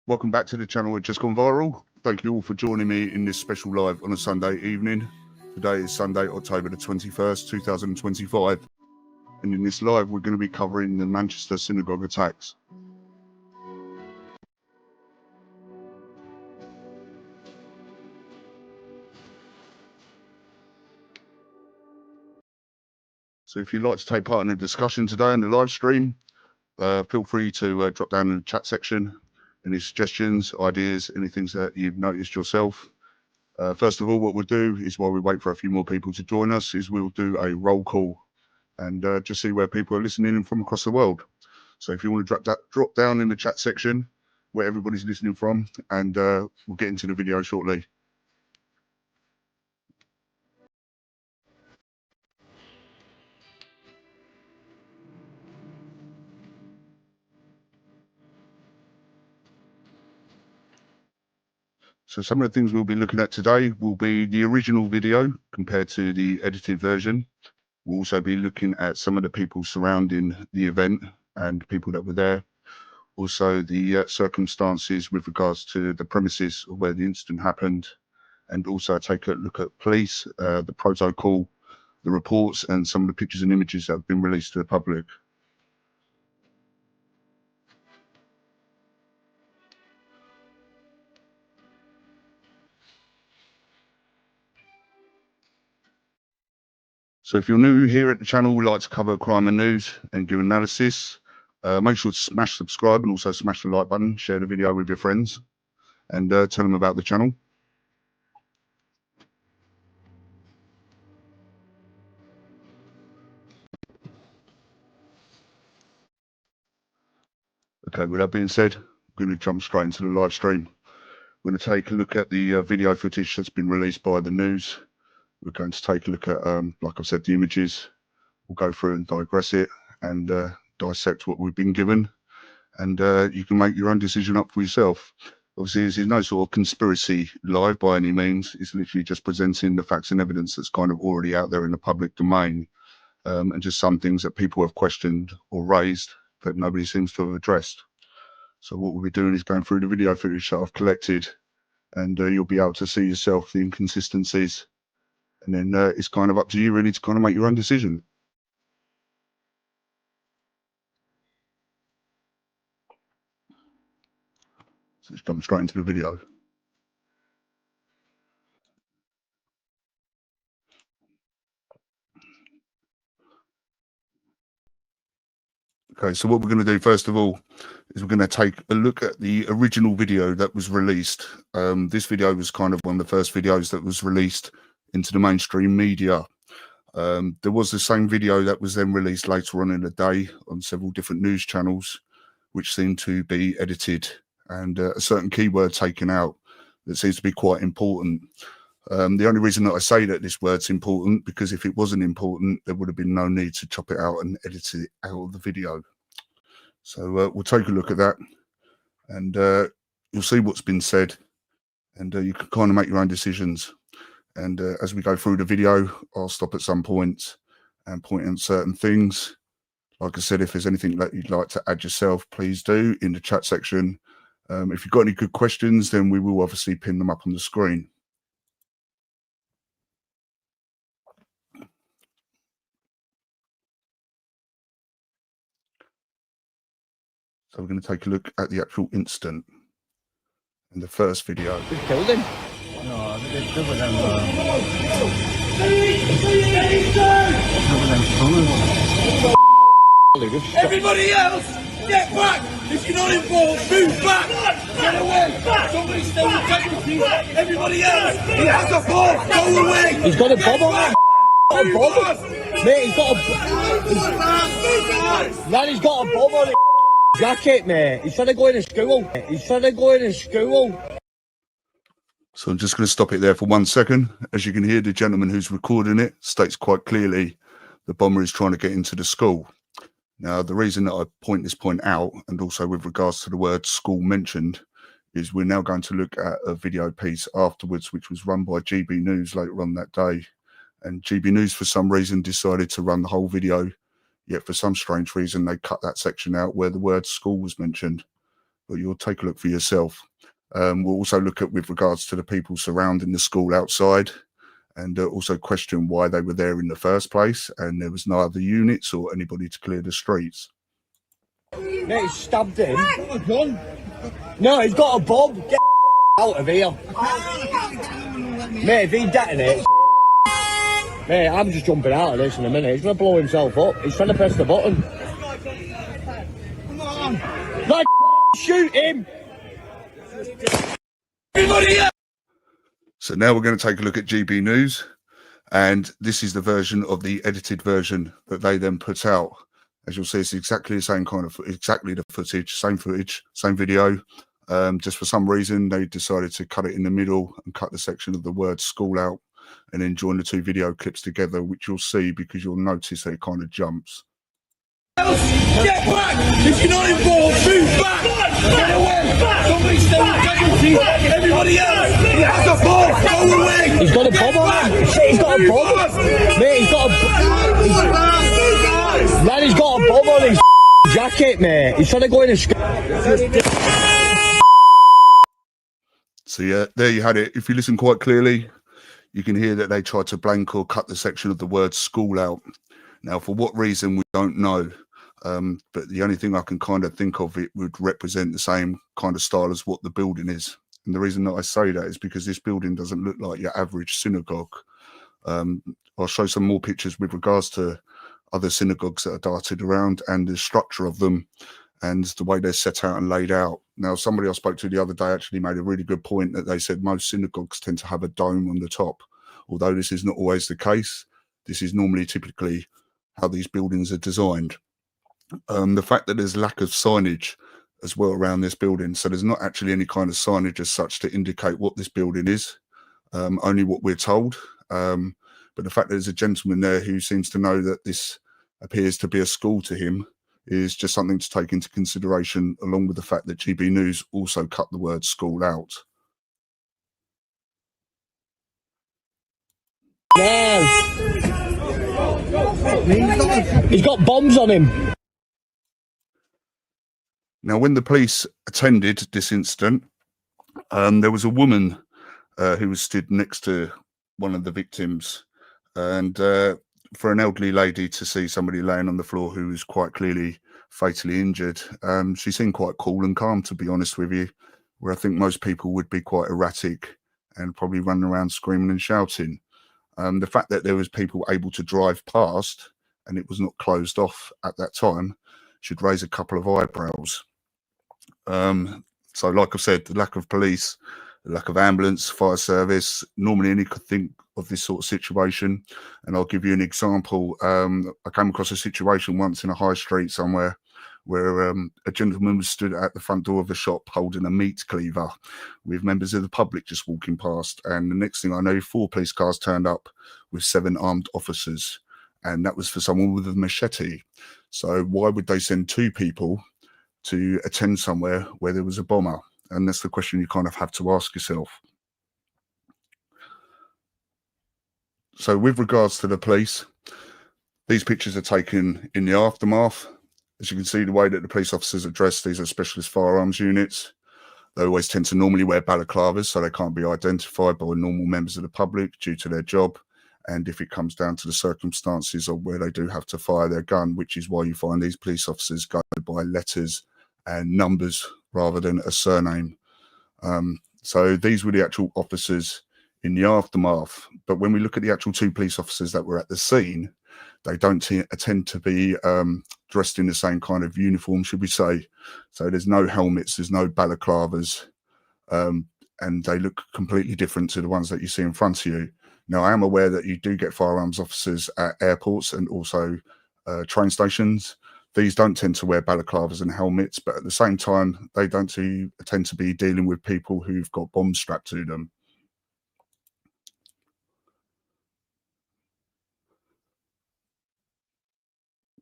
Welcome back to the channel. We've just gone viral. Thank you all for joining me in this special live on a Sunday evening. Today is Sunday, October the 21st, 2025. And in this live, we're going to be covering the Manchester Synagogue attacks. So if you'd like to take part in the discussion today in the live stream, feel free to drop down in the chat section any suggestions, ideas, anything that you've noticed yourself. First of all, what we'll do is, while we wait for a few more people to join us, is we'll do a roll call and just see where people are listening from across the world. So if you want to drop down in the chat section where everybody's listening from, and we'll get into the video shortly. So some of the things we'll be looking at today will be the original video compared to the edited version. We'll also be looking at some of the people surrounding the event and people that were there. Also the circumstances with regards to the premises where the incident happened, and also take a look at police, the protocol, the reports, and some of the pictures and images that have been released to the public. So if you're new here at the channel, we like to cover crime and news and give analysis. Make sure to smash subscribe and also smash the like button, share the video with your friends, and tell them about the channel. Okay, with that being said, I'm going to jump straight into the live stream. We're going to take a look at the video footage that's been released by the news. We're going to take a look at, like I've said, the images. We'll go through and digress it and dissect what we've been given. And you can make your own decision up for yourself. Obviously, this is no sort of conspiracy live by any means. It's literally just presenting the facts and evidence that's kind of already out there in the public domain, and just some things that people have questioned or raised that nobody seems to have addressed. So what we'll be doing is going through the video footage that I've collected, and you'll be able to see yourself the inconsistencies. And then it's kind of up to you really to kind of make your own decision. So let's jump straight into the video. Okay, so what we're going to do first of all is we're going to take a look at the original video that was released. This video was kind of one of the first videos that was released into the mainstream media. There was the same video that was then released later on in the day on several different news channels, which seemed to be edited and a certain keyword taken out that seems to be quite important. The only reason that I say that this word's important, because if it wasn't important, there would have been no need to chop it out and edit it out of the video. So we'll take a look at that, and you'll see what's been said, and you can kind of make your own decisions. And as we go through the video, I'll stop at some points and point out certain things. Like I said, if there's anything that you'd like to add yourself, please do in the chat section. If you've got any good questions, then we will obviously pin them up on the screen. So we're going to take a look at the actual incident in the first video. They killed him? No, they were them. Everybody else, get back! If you're not involved, move back! Get away! Somebody stay integrity! Everybody else, he has a bomb! Go away! He's got a bomb on him! Mate, he's got a man, he's got a bomb on his jacket, mate. He's trying to go into school. He's trying to go into school. So I'm just going to stop it there for 1 second. As you can hear, the gentleman who's recording it states quite clearly the bomber is trying to get into the school. Now, the reason that I point this point out, and also with regards to the word school mentioned, is we're now going to look at a video piece afterwards, which was run by GB News later on that day. And GB News, for some reason, decided to run the whole video, yet for some strange reason, they cut that section out where the word school was mentioned. but you'll take a look for yourself. We'll also look at with regards to the people surrounding the school outside, and also question why they were there in the first place, and there was no other units or anybody to clear the streets. Mate, he stabbed him. Got a gun? No, he's got a bomb. Get out of here. Mate, if he detonates, mate, I'm just jumping out of this in a minute. He's going to blow himself up. He's trying to press the button. Come on. Like, shoot him. Everybody else. So now we're going to take a look at GB News, and this is the version of the edited version that they then put out. As you'll see, it's exactly the same kind of, exactly the footage, same video. Just for some reason, they decided to cut it in the middle and cut the section of the word school out, and then join the two video clips together, which you'll see because you'll notice that it kind of jumps. Get back! If you're not involved, move back! Get away! Somebody stay with integrity! Everybody else! He has a ball! Go away! He's got a bomb on him! He's got a bomb! Mate, he's got a man, he's got a bomb on his jacket, mate! He's trying to go in a So yeah, there you had it. If you listen quite clearly, you can hear that they tried to blank or cut the section of the word school out. Now, for what reason, we don't know. But the only thing I can kind of think of, it would represent the same kind of style as what the building is. And the reason that I say that is because this building doesn't look like your average synagogue. I'll show some more pictures with regards to other synagogues that are darted around and the structure of them and the way they're set out and laid out. Now, somebody I spoke to the other day actually made a really good point that they said most synagogues tend to have a dome on the top. Although this is not always the case, this is normally typically how these buildings are designed. The fact that there's lack of signage as well around this building, so there's not actually any kind of signage as such to indicate what this building is, only what we're told. But the fact that there's a gentleman there who seems to know that this appears to be a school to him is just something to take into consideration, along with the fact that GB News also cut the word school out. He's got bombs on him. Now, when the police attended this incident, there was a woman who was stood next to one of the victims, and for an elderly lady to see somebody laying on the floor who was quite clearly fatally injured, she seemed quite cool and calm, to be honest with you, where I think most people would be quite erratic and probably running around screaming and shouting. The fact that there was people able to drive past and it was not closed off at that time should raise a couple of eyebrows. So like I've said, the lack of police, the lack of ambulance, fire service, normally any could think of this sort of situation. And I'll give you an example. I came across a situation once in a high street somewhere where a gentleman was stood at the front door of a shop holding a meat cleaver with members of the public just walking past. And the next thing I know, 4 police cars turned up with 7 armed officers. And that was for someone with a machete. So why would they send 2 people to attend somewhere where there was a bomber? And that's the question you kind of have to ask yourself. So with regards to the police, these pictures are taken in the aftermath. As you can see, the way that the police officers are dressed, these are specialist firearms units. They always tend to normally wear balaclavas, so they can't be identified by normal members of the public due to their job. And if it comes down to the circumstances of where they do have to fire their gun, which is why you find these police officers go by letters and numbers rather than a surname. So these were the actual officers in the aftermath. But when we look at the actual 2 police officers that were at the scene, they don't tend to be dressed in the same kind of uniform, should we say. So there's no helmets, there's no balaclavas, and they look completely different to the ones that you see in front of you. Now, I am aware that you do get firearms officers at airports and also train stations. These don't tend to wear balaclavas and helmets, but at the same time, they don't tend to be dealing with people who've got bombs strapped to them.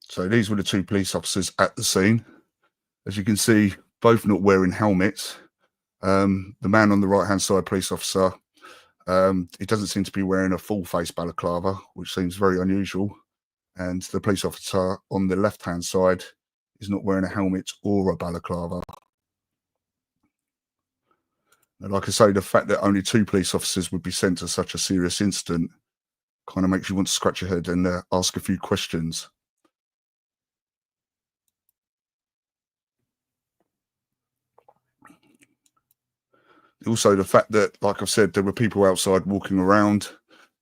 So these were the 2 police officers at the scene. As you can see, both not wearing helmets. The man on the right-hand side, police officer, he doesn't seem to be wearing a full-face balaclava, which seems very unusual. And the police officer on the left-hand side is not wearing a helmet or a balaclava. And like I say, the fact that only 2 police officers would be sent to such a serious incident kind of makes you want to scratch your head and ask a few questions. Also, the fact that, like I've said, there were people outside walking around.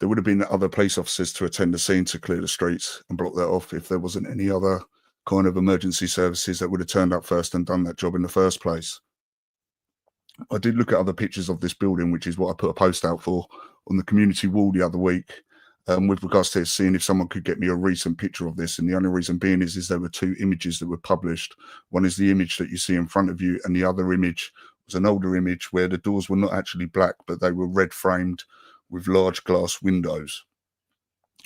There would have been other police officers to attend the scene to clear the streets and block that off if there wasn't any other kind of emergency services that would have turned up first and done that job in the first place. I did look at other pictures of this building, which is what I put a post out for on the community wall the other week, with regards to seeing if someone could get me a recent picture of this. And the only reason being is there were 2 images that were published. One is the image that you see in front of you, and the other image was an older image where the doors were not actually black, but they were red framed with large glass windows.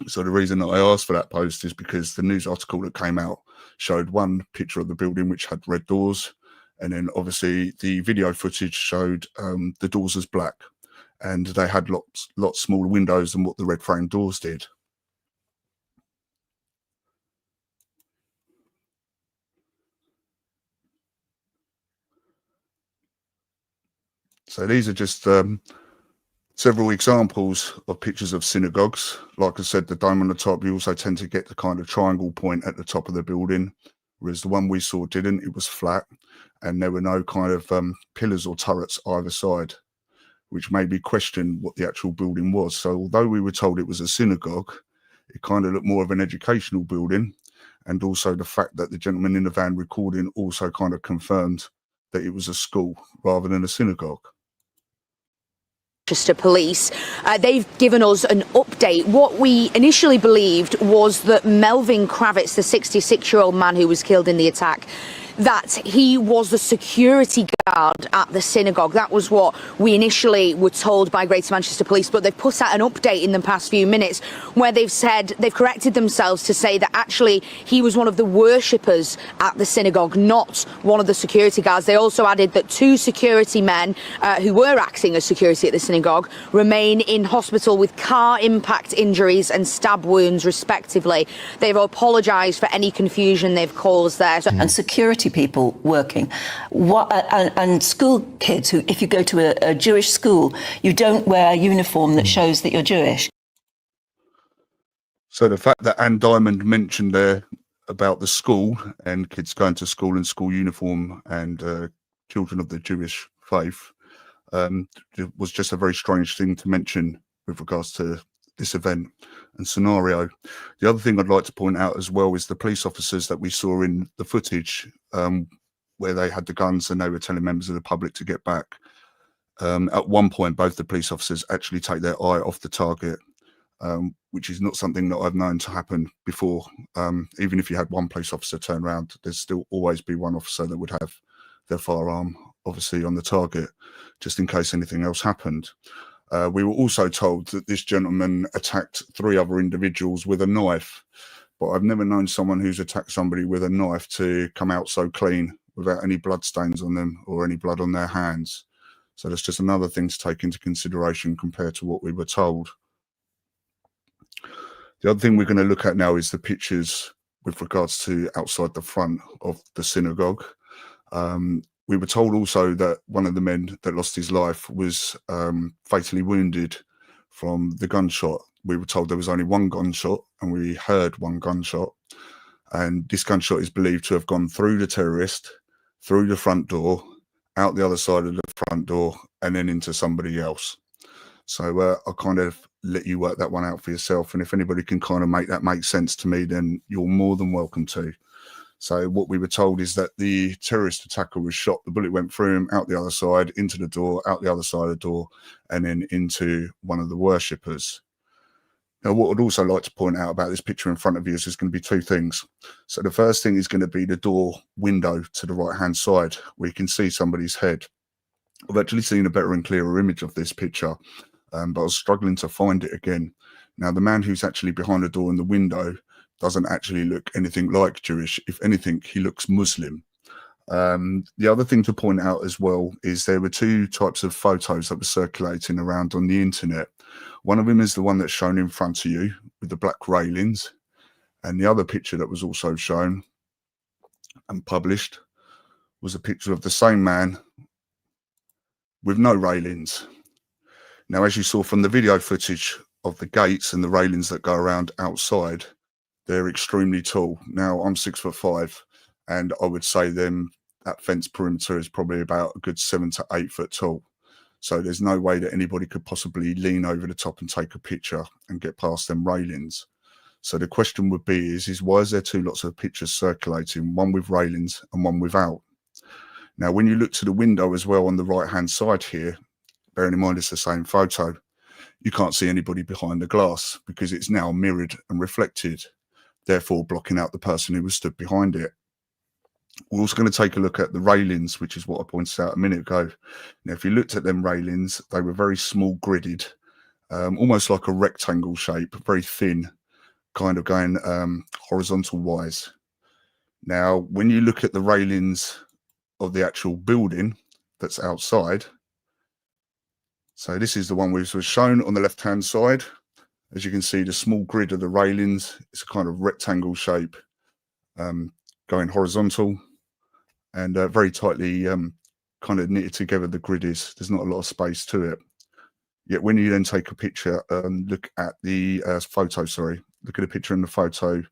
So the reason that I asked for that post is because the news article that came out showed one picture of the building which had red doors, and then obviously the video footage showed the doors as black, and they had lots smaller windows than what the red frame doors did. So these are just several examples of pictures of synagogues. Like I said, the dome on the top, you also tend to get the kind of triangle point at the top of the building, whereas the one we saw didn't. It was flat, and there were no kind of pillars or turrets either side, which made me question what the actual building was. So although we were told it was a synagogue, it kind of looked more of an educational building. And also the fact that the gentleman in the van recording also kind of confirmed that it was a school rather than a synagogue. Manchester Police, they've given us an update. What we initially believed was that Melvin Kravitz, the 66-year-old man who was killed in the attack, that he was the security guard at the synagogue. That was what we initially were told by Greater Manchester Police, but they've put out an update in the past few minutes where they've said, they've corrected themselves to say that actually he was one of the worshippers at the synagogue, not one of the security guards. They also added that 2 security men who were acting as security at the synagogue remain in hospital with car impact injuries and stab wounds respectively. They've apologised for any confusion they've caused there. And security people working, and school kids who, if you go to a Jewish school, you don't wear a uniform that shows that you're Jewish. So the fact that Anne Diamond mentioned there about the school and kids going to school in school uniform and children of the Jewish faith was just a very strange thing to mention with regards to this event and scenario. The other thing I'd like to point out as well is the police officers that we saw in the footage where they had the guns and they were telling members of the public to get back. At one point, both the police officers actually take their eye off the target, which is not something that I've known to happen before. Even if you had one police officer turn around, there'd still always be one officer that would have their firearm obviously on the target, just in case anything else happened. We were also told that this gentleman attacked 3 other individuals with a knife, but I've never known someone who's attacked somebody with a knife to come out so clean without any blood stains on them or any blood on their hands. So that's just another thing to take into consideration compared to what we were told. The other thing we're going to look at now is the pictures with regards to outside the front of the synagogue. We were told also that one of the men that lost his life was fatally wounded from the gunshot. We were told there was only 1 gunshot, and we heard 1 gunshot. And this gunshot is believed to have gone through the terrorist, through the front door, out the other side of the front door, and then into somebody else. So I'll kind of let you work that one out for yourself. And if anybody can kind of make that make sense to me, then you're more than welcome to. So what we were told is that the terrorist attacker was shot, the bullet went through him, out the other side, into the door, out the other side of the door, and then into one of the worshippers. Now, what I'd also like to point out about this picture in front of you is there's going to be 2 things. So the first thing is going to be the door window to the right-hand side, where you can see somebody's head. I've actually seen a better and clearer image of this picture, but I was struggling to find it again. Now, the man who's actually behind the door in the window doesn't actually look anything like Jewish. If anything, he looks Muslim. The other thing to point out as well is there were 2 types of photos that were circulating around on the internet. One of them is the one that's shown in front of you with the black railings, and the other picture that was also shown and published was a picture of the same man with no railings. Now, as you saw from the video footage of the gates and the railings that go around outside, they're extremely tall. Now, I'm 6'5", and I would say that fence perimeter is probably about a good 7 to 8 foot tall. So there's no way that anybody could possibly lean over the top and take a picture and get past them railings. So the question would be is why is there two lots of pictures circulating, one with railings and one without? Now, when you look to the window as well on the right-hand side here, bearing in mind it's the same photo, you can't see anybody behind the glass because it's now mirrored and reflected, therefore blocking out the person who was stood behind it. We're also going to take a look at the railings, which is what I pointed out a minute ago. Now, if you looked at them railings, they were very small gridded, almost like a rectangle shape, very thin, kind of going horizontal wise. Now, when you look at the railings of the actual building that's outside, so this is the one which was shown on the left-hand side. As you can see, the small grid of the railings, it's a kind of rectangle shape, going horizontal and very tightly kind of knitted together. The grid is, there's not a lot of space to it. Yet when you then take a picture and look at the photo, look at a picture in the photo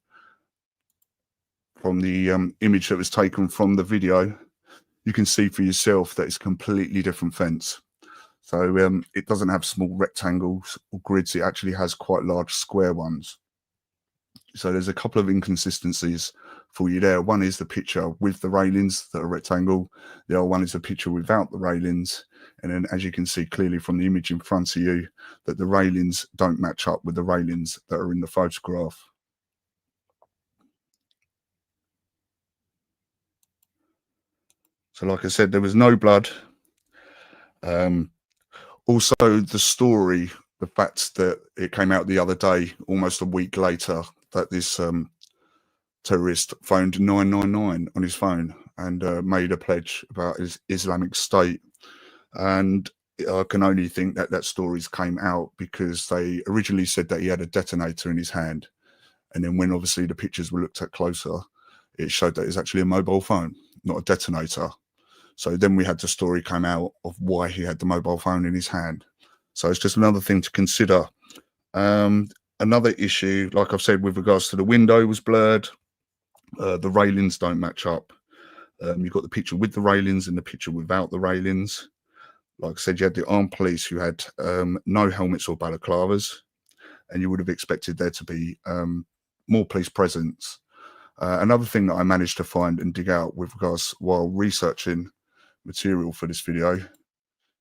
from the image that was taken from the video, you can see for yourself that it's a completely different fence. So it doesn't have small rectangles or grids, it actually has quite large square ones. So there's a couple of inconsistencies for you there. One is the picture with the railings that are rectangle. The other one is the picture without the railings. And then as you can see clearly from the image in front of you, that the railings don't match up with the railings that are in the photograph. So like I said, there was no blood. Also the story, the fact that it came out the other day, almost a week later, that this terrorist phoned 999 on his phone and made a pledge about his Islamic State. And I can only think that that stories came out because they originally said that he had a detonator in his hand. And then when obviously the pictures were looked at closer, it showed that it was actually a mobile phone, not a detonator. So then we had the story come out of why he had the mobile phone in his hand. So it's just another thing to consider. Another issue, like I've said, with regards to the window was blurred. The railings don't match up. You've got the picture with the railings and the picture without the railings. Like I said, you had the armed police who had no helmets or balaclavas, and you would have expected there to be more police presence. Another thing that I managed to find and dig out with regards while researching material for this video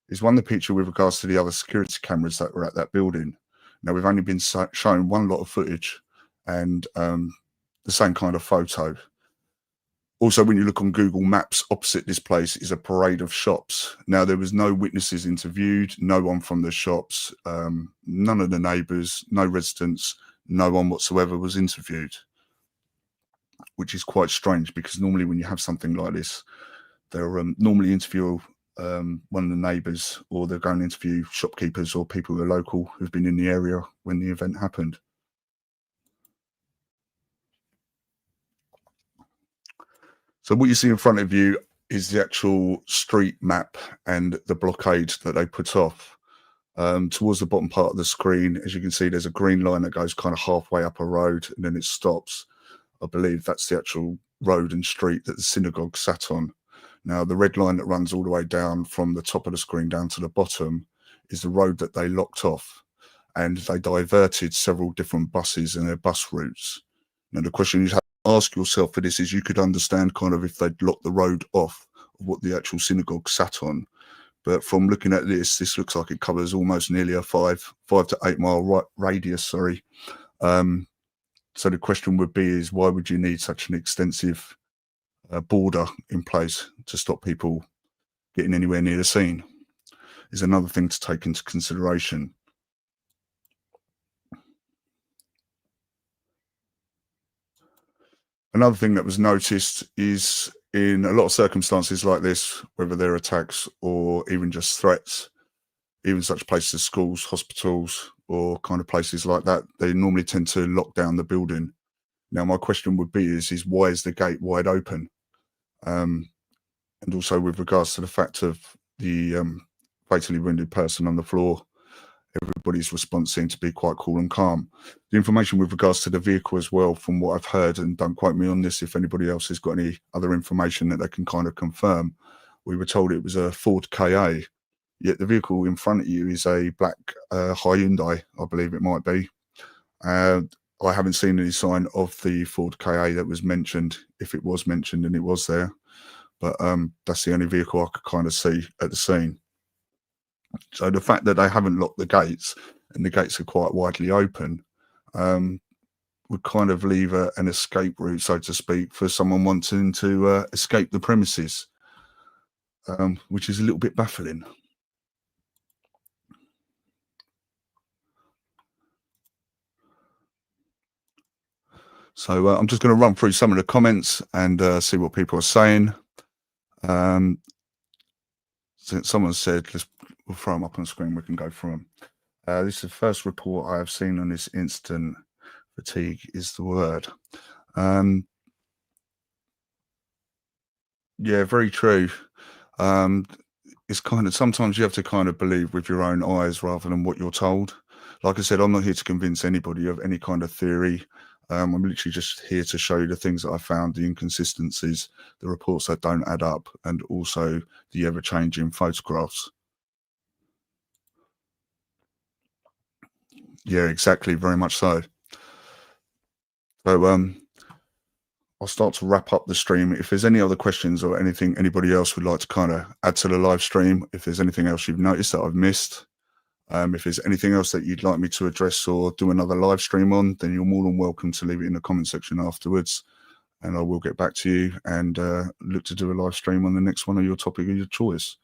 is the picture with regards to the other security cameras that were at that building. Now, we've only been shown one lot of footage and the same kind of photo. Also, when you look on Google Maps, opposite this place is a parade of shops. Now, there was no witnesses interviewed, no one from the shops, none of the neighbours, no residents, no one whatsoever was interviewed, which is quite strange because normally when you have something like this, they'll normally interview one of the neighbours, or they're going to interview shopkeepers or people who are local who've been in the area when the event happened. So what you see in front of you is the actual street map and the blockade that they put off. Towards the bottom part of the screen, as you can see, there's a green line that goes kind of halfway up a road and then it stops. I believe that's the actual road and street that the synagogue sat on. Now, the red line that runs all the way down from the top of the screen down to the bottom is the road that they locked off, and they diverted several different buses and their bus routes. Now, the question you have to ask yourself for this is you could understand kind of if they'd locked the road off of what the actual synagogue sat on. But from looking at this looks like it covers almost nearly a 5 to 8 mile radius, So the question would be is why would you need such an extensive border in place to stop people getting anywhere near the scene? Is another thing to take into consideration. Another thing that was noticed is in a lot of circumstances like this, whether they're attacks or even just threats, even such places as schools, hospitals, or kind of places like that, they normally tend to lock down the building. Now, my question would be is why is the gate wide open? And also with regards to the fact of the fatally wounded person on the floor. Everybody's response seemed to be quite cool and calm. The information with regards to the vehicle as well, from what I've heard, and don't quote me on this if anybody else has got any other information that they can kind of confirm, we were told it was a Ford KA, yet the vehicle in front of you is a black Hyundai, I believe it might be. I haven't seen any sign of the Ford KA that was mentioned, if it was mentioned and it was there, but that's the only vehicle I could kind of see at the scene. So the fact that they haven't locked the gates and the gates are quite widely open would kind of leave an escape route, so to speak, for someone wanting to escape the premises, which is a little bit baffling. So I'm just going to run through some of the comments and see what people are saying. So someone said, we'll throw them up on screen, we can go through them. This is the first report I have seen on this incident. Fatigue is the word. Yeah, very true. It's kind of, sometimes you have to kind of believe with your own eyes rather than what you're told. Like I said, I'm not here to convince anybody of any kind of theory. I'm literally just here to show you the things that I found, the inconsistencies, the reports that don't add up, and also the ever-changing photographs. Yeah, exactly, very much so. So I'll start to wrap up the stream. If there's any other questions or anything anybody else would like to kind of add to the live stream, if there's anything else you've noticed that I've missed, if there's anything else that you'd like me to address or do another live stream on, then you're more than welcome to leave it in the comment section afterwards, and I will get back to you and look to do a live stream on the next one of your topic of your choice.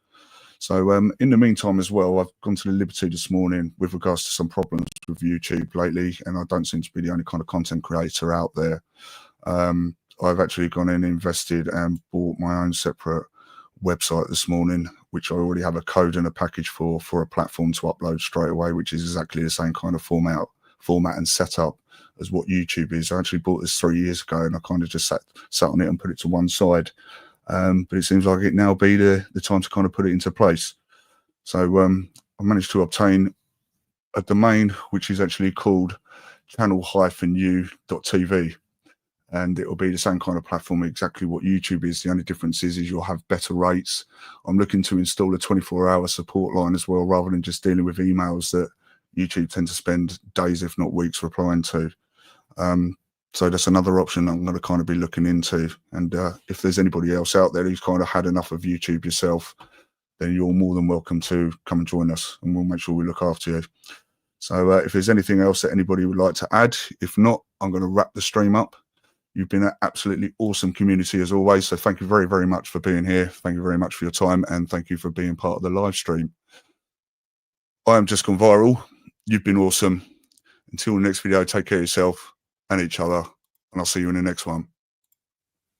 So in the meantime as well, I've gone to the Liberty this morning with regards to some problems with YouTube lately, and I don't seem to be the only kind of content creator out there. I've actually gone in and invested and bought my own separate website this morning, which I already have a code and a package for a platform to upload straight away, which is exactly the same kind of format and setup as what YouTube is. I actually bought this 3 years ago, and I kind of just sat on it and put it to one side. But it seems like it now be the time to kind of put it into place. So I managed to obtain a domain which is actually called channel-u.tv, and it will be the same kind of platform, exactly what YouTube is. The only difference is you'll have better rates. I'm looking to install a 24-hour support line as well, rather than just dealing with emails that YouTube tend to spend days, if not weeks, replying to. So that's another option I'm going to kind of be looking into. And if there's anybody else out there who's kind of had enough of YouTube yourself, then you're more than welcome to come and join us, and we'll make sure we look after you. So if there's anything else that anybody would like to add, if not, I'm going to wrap the stream up. You've been an absolutely awesome community as always. So thank you very, very much for being here. Thank you very much for your time, and thank you for being part of the live stream. I am Just Gone Viral. You've been awesome. Until the next video, take care of yourself and each other, and I'll see you in the next one.